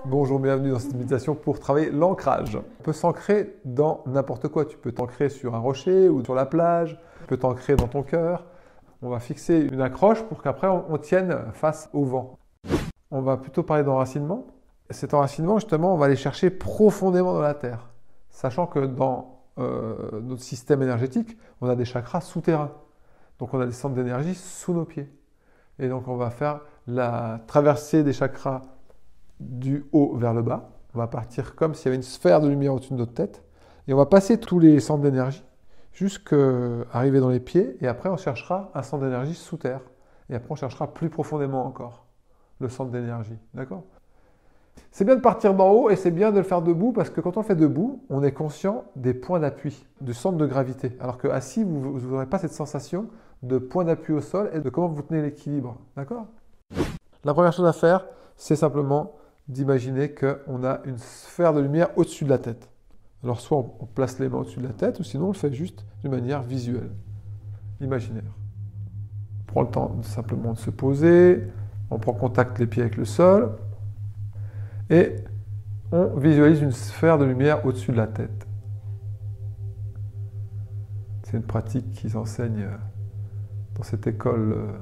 Bonjour, bienvenue dans cette méditation pour travailler l'ancrage. On peut s'ancrer dans n'importe quoi. Tu peux t'ancrer sur un rocher ou sur la plage. Tu peux t'ancrer dans ton cœur. On va fixer une accroche pour qu'après on tienne face au vent. On va plutôt parler d'enracinement. Cet enracinement, justement, on va aller chercher profondément dans la terre. Sachant que dans notre système énergétique, on a des chakras souterrains. Donc on a des centres d'énergie sous nos pieds. Et donc on va faire la traversée des chakras du haut vers le bas. On va partir comme s'il y avait une sphère de lumière au-dessus de notre tête. Et on va passer tous les centres d'énergie jusqu'à arriver dans les pieds. Et après, on cherchera un centre d'énergie sous terre. Et après, on cherchera plus profondément encore le centre d'énergie. D'accord ? C'est bien de partir d'en haut et c'est bien de le faire debout parce que quand on le fait debout, on est conscient des points d'appui, du centre de gravité. Alors que assis, vous n'aurez pas cette sensation de point d'appui au sol et de comment vous tenez l'équilibre. D'accord ? La première chose à faire, c'est simplement d'imaginer qu'on a une sphère de lumière au-dessus de la tête. Alors soit on place les mains au-dessus de la tête, ou sinon on le fait juste d'une manière visuelle, imaginaire. On prend le temps simplement de se poser, on prend contact les pieds avec le sol, et on visualise une sphère de lumière au-dessus de la tête. C'est une pratique qui s'enseigne dans cette école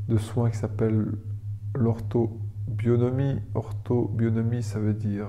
de soins qui s'appelle l'orthobionomie. Orthobionomie, ça veut dire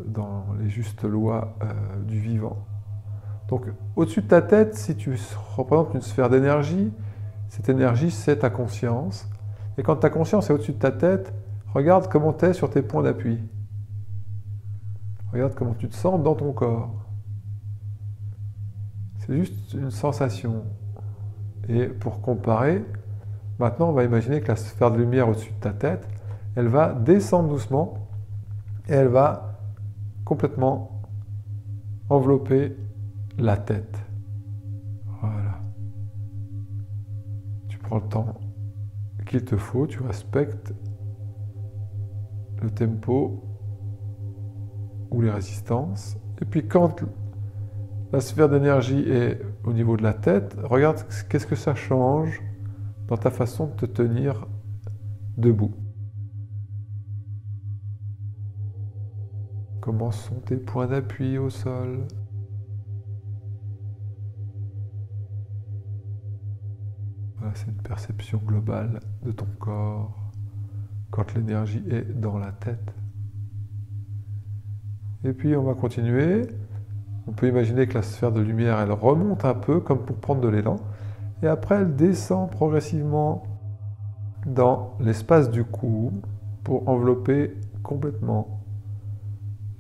dans les justes lois du vivant. Donc, au-dessus de ta tête, si tu représentes une sphère d'énergie, cette énergie, c'est ta conscience. Et quand ta conscience est au-dessus de ta tête, regarde comment tu es sur tes points d'appui. Regarde comment tu te sens dans ton corps. C'est juste une sensation. Et pour comparer, maintenant, on va imaginer que la sphère de lumière au-dessus de ta tête, elle va descendre doucement et elle va complètement envelopper la tête. Voilà. Tu prends le temps qu'il te faut, tu respectes le tempo ou les résistances. Et puis quand la sphère d'énergie est au niveau de la tête, regarde qu'est-ce que ça change dans ta façon de te tenir debout. Comment sont tes points d'appui au sol ? Voilà, c'est une perception globale de ton corps quand l'énergie est dans la tête. Et puis on va continuer. On peut imaginer que la sphère de lumière, elle remonte un peu comme pour prendre de l'élan. Et après, elle descend progressivement dans l'espace du cou pour envelopper complètement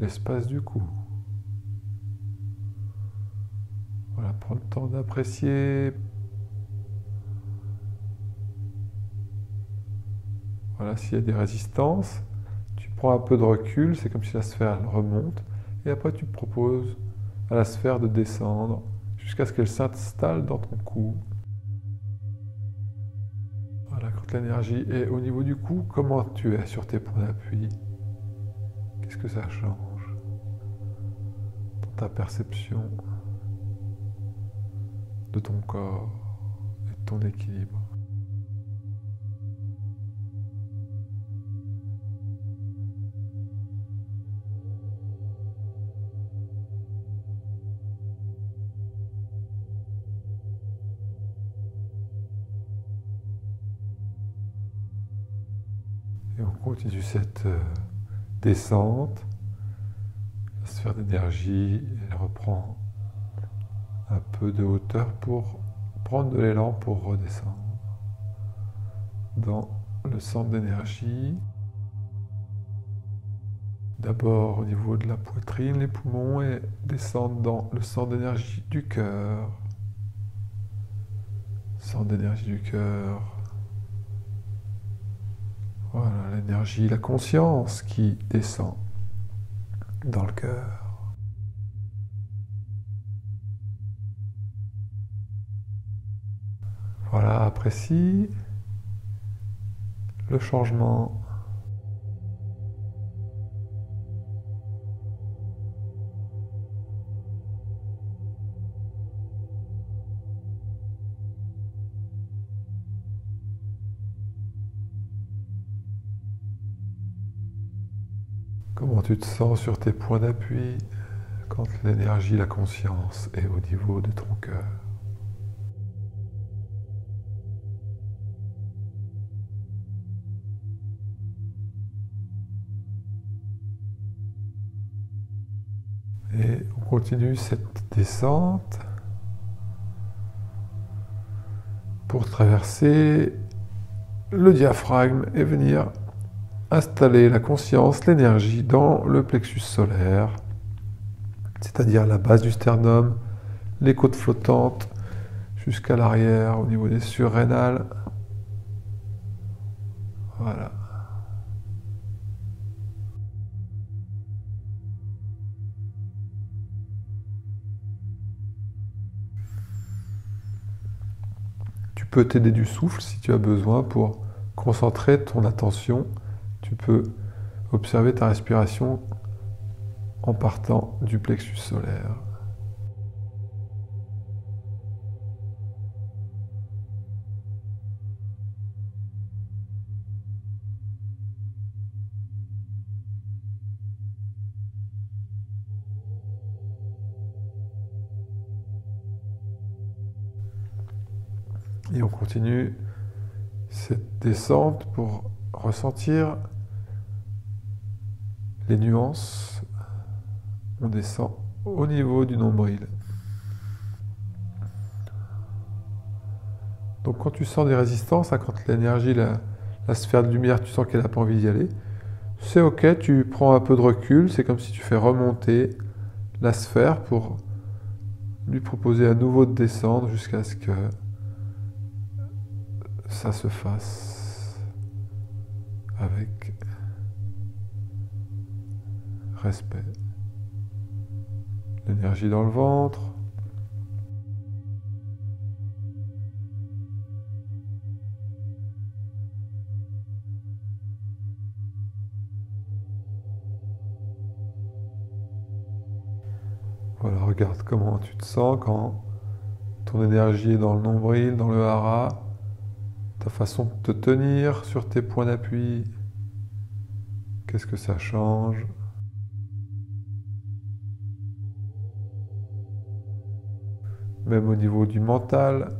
l'espace du cou. Voilà, prends le temps d'apprécier. Voilà, s'il y a des résistances, tu prends un peu de recul, c'est comme si la sphère elle remonte, et après tu proposes à la sphère de descendre jusqu'à ce qu'elle s'installe dans ton cou. Voilà, quand l'énergie est au niveau du cou, comment tu es sur tes points d'appui ? Qu'est-ce que ça change dans ta perception de ton corps et de ton équilibre ? Et on continue cette descente. La sphère d'énergie, elle reprend un peu de hauteur pour prendre de l'élan pour redescendre dans le centre d'énergie. D'abord au niveau de la poitrine, les poumons, et descendre dans le centre d'énergie du cœur. Centre d'énergie du cœur. Voilà, l'énergie, la conscience qui descend dans le cœur. Voilà, apprécie le changement. Comment tu te sens sur tes points d'appui quand l'énergie, la conscience est au niveau de ton cœur? Et on continue cette descente pour traverser le diaphragme et venir installer la conscience, l'énergie dans le plexus solaire, c'est-à-dire la base du sternum, les côtes flottantes jusqu'à l'arrière au niveau des surrénales. Voilà. Tu peux t'aider du souffle si tu as besoin pour concentrer ton attention. Tu peux observer ta respiration en partant du plexus solaire. Et on continue cette descente pour ressentir les nuances. On descend au niveau du nombril. Donc quand tu sens des résistances, quand l'énergie, la sphère de lumière, tu sens qu'elle n'a pas envie d'y aller, c'est ok, tu prends un peu de recul, c'est comme si tu fais remonter la sphère pour lui proposer à nouveau de descendre jusqu'à ce que ça se fasse avec respect. L'énergie dans le ventre. Voilà, regarde comment tu te sens quand ton énergie est dans le nombril, dans le hara, ta façon de te tenir sur tes points d'appui. Qu'est-ce que ça change? Même au niveau du mental,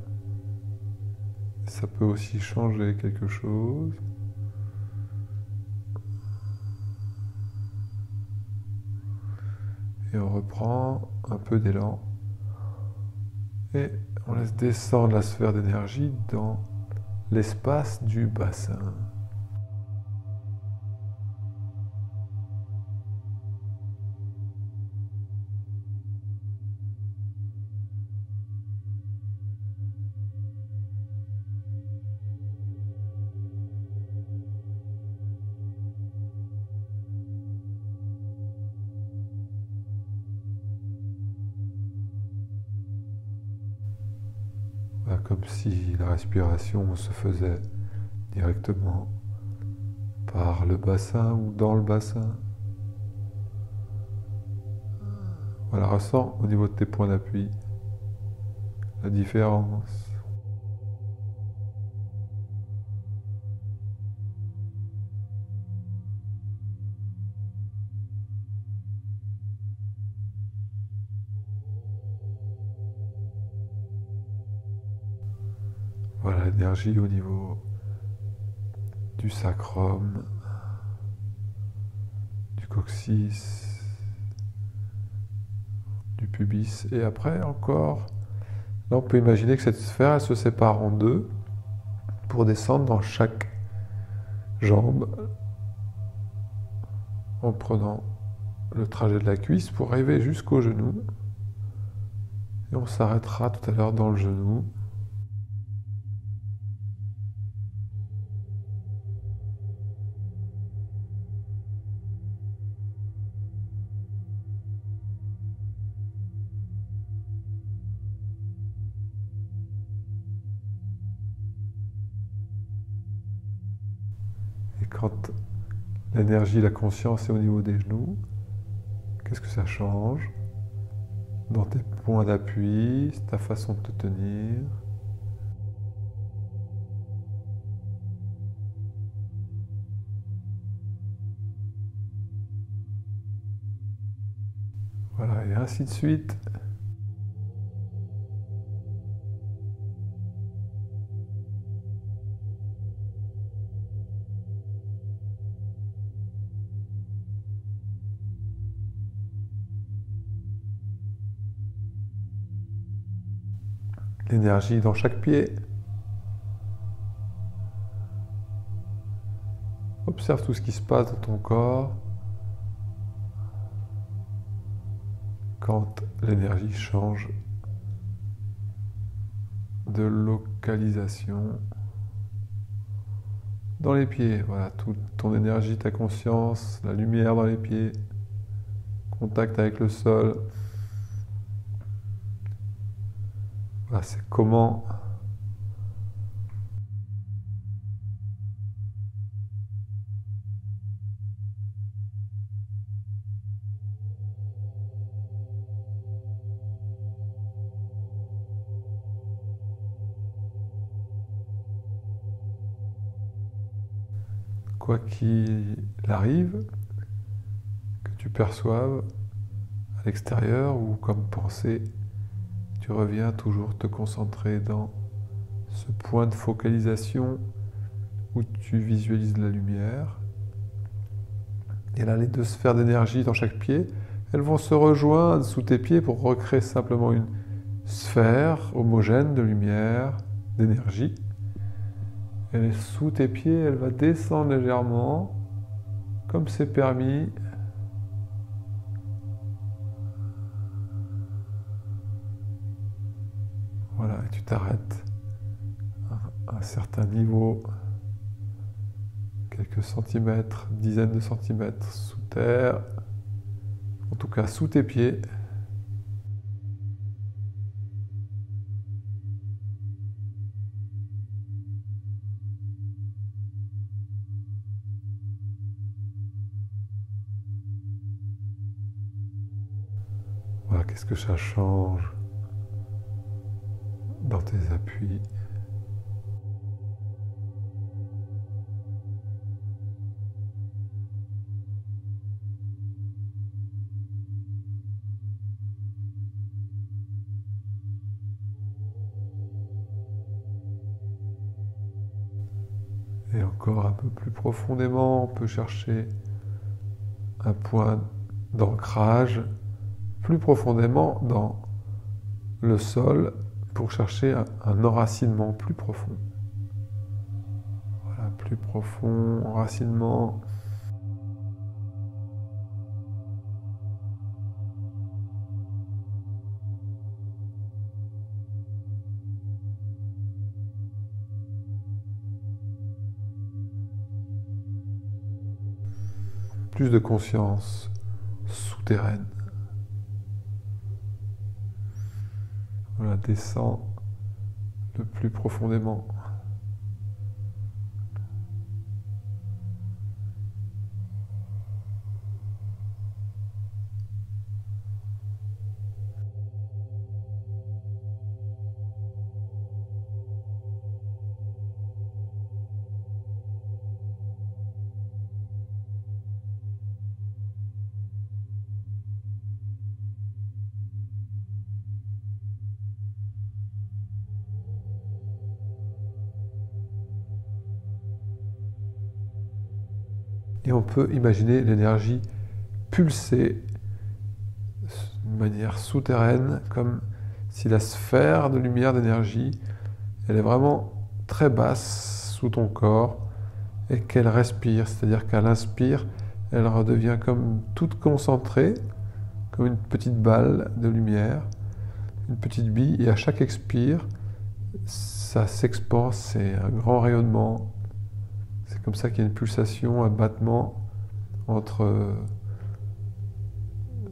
ça peut aussi changer quelque chose. Et on reprend un peu d'élan. Et on laisse descendre la sphère d'énergie dans l'espace du bassin. Voilà, comme si la respiration se faisait directement par le bassin ou dans le bassin. Voilà, ressens au niveau de tes points d'appui la différence. Voilà l'énergie au niveau du sacrum, du coccyx, du pubis. Et après encore, là on peut imaginer que cette sphère elle se sépare en deux pour descendre dans chaque jambe en prenant le trajet de la cuisse pour arriver jusqu'au genou. Et on s'arrêtera tout à l'heure dans le genou. Et quand l'énergie, la conscience est au niveau des genoux, qu'est-ce que ça change dans tes points d'appui, ta façon de te tenir? Voilà, et ainsi de suite. L'énergie dans chaque pied. Observe tout ce qui se passe dans ton corps quand l'énergie change de localisation dans les pieds. Voilà, toute ton énergie, ta conscience, la lumière dans les pieds, contact avec le sol. Voilà, c'est comment quoi qu'il arrive, que tu perçoives à l'extérieur ou comme pensée, tu reviens toujours te concentrer dans ce point de focalisation où tu visualises la lumière. Et là, les deux sphères d'énergie dans chaque pied, elles vont se rejoindre sous tes pieds pour recréer simplement une sphère homogène de lumière, d'énergie. Elle est sous tes pieds, elle va descendre légèrement, comme c'est permis. Voilà, et tu t'arrêtes à un certain niveau, quelques centimètres, dizaines de centimètres sous terre, en tout cas sous tes pieds. Voilà, qu'est-ce que ça change dans tes appuis. Et encore un peu plus profondément, on peut chercher un point d'ancrage plus profondément dans le sol pour chercher un enracinement plus profond. Voilà, plus profond, enracinement. Plus de conscience souterraine. Voilà, descend le plus profondément. Et on peut imaginer l'énergie pulser de manière souterraine, comme si la sphère de lumière d'énergie, elle est vraiment très basse sous ton corps et qu'elle respire, c'est-à-dire qu'à l'inspire, elle redevient comme toute concentrée, comme une petite balle de lumière, une petite bille, et à chaque expire, ça s'expanse, c'est un grand rayonnement. C'est comme ça qu'il y a une pulsation, un battement entre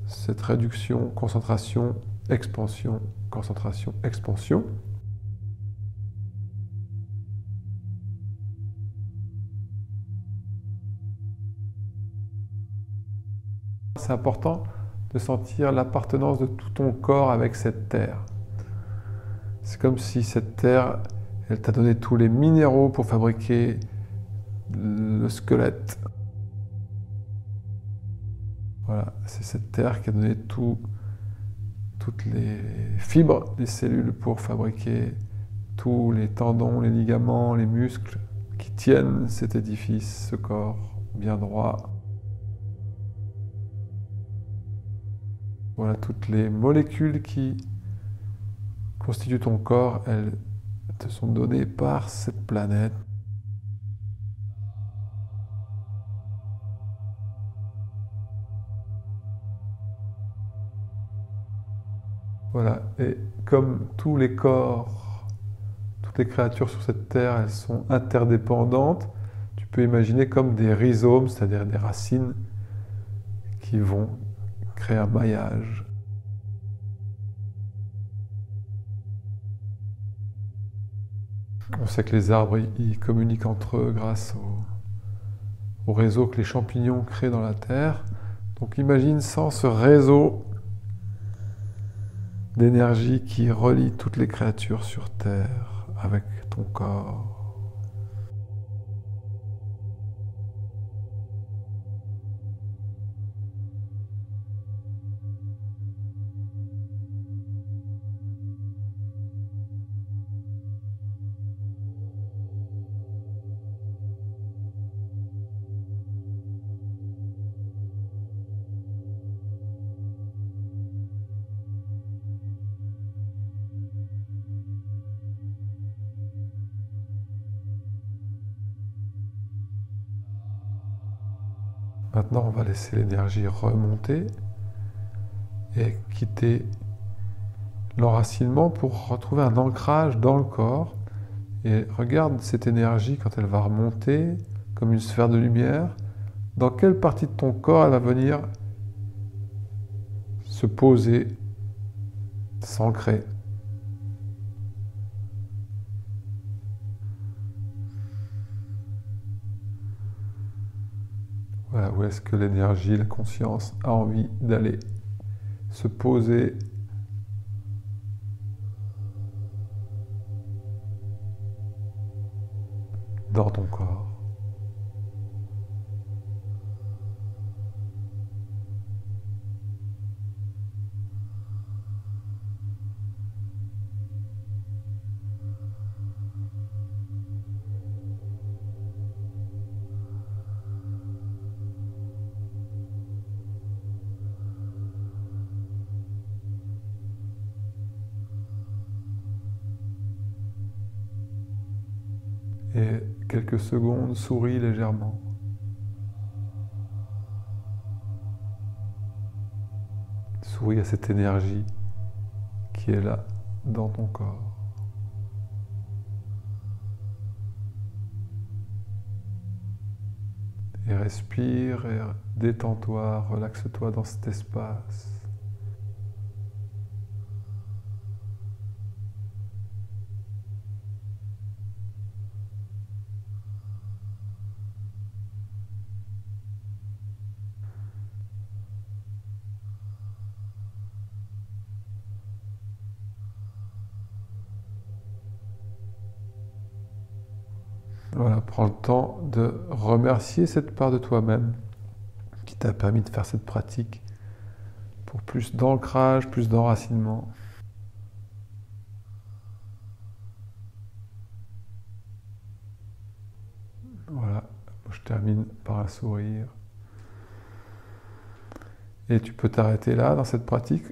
cette réduction, concentration, expansion, concentration, expansion. C'est important de sentir l'appartenance de tout ton corps avec cette terre. C'est comme si cette terre, elle t'a donné tous les minéraux pour fabriquer le squelette. Voilà, c'est cette terre qui a donné toutes les fibres des cellules pour fabriquer tous les tendons, les ligaments, les muscles qui tiennent cet édifice, ce corps bien droit. Voilà, toutes les molécules qui constituent ton corps, elles te sont données par cette planète. Voilà, et comme tous les corps, toutes les créatures sur cette terre, elles sont interdépendantes, tu peux imaginer comme des rhizomes, c'est-à-dire des racines qui vont créer un maillage. On sait que les arbres, ils communiquent entre eux grâce au réseau que les champignons créent dans la terre. Donc imagine sans ce réseau d'énergie qui relie toutes les créatures sur terre avec ton corps. Maintenant, on va laisser l'énergie remonter et quitter l'enracinement pour retrouver un ancrage dans le corps. Et regarde cette énergie quand elle va remonter comme une sphère de lumière. Dans quelle partie de ton corps elle va venir se poser, s'ancrer? Voilà, où est-ce que l'énergie, la conscience a envie d'aller se poser dans ton corps. Et quelques secondes, souris légèrement. Souris à cette énergie qui est là dans ton corps. Et respire et détends-toi, relaxe-toi dans cet espace. Voilà, prends le temps de remercier cette part de toi-même qui t'a permis de faire cette pratique pour plus d'ancrage, plus d'enracinement. Voilà, je termine par un sourire. Et tu peux t'arrêter là dans cette pratique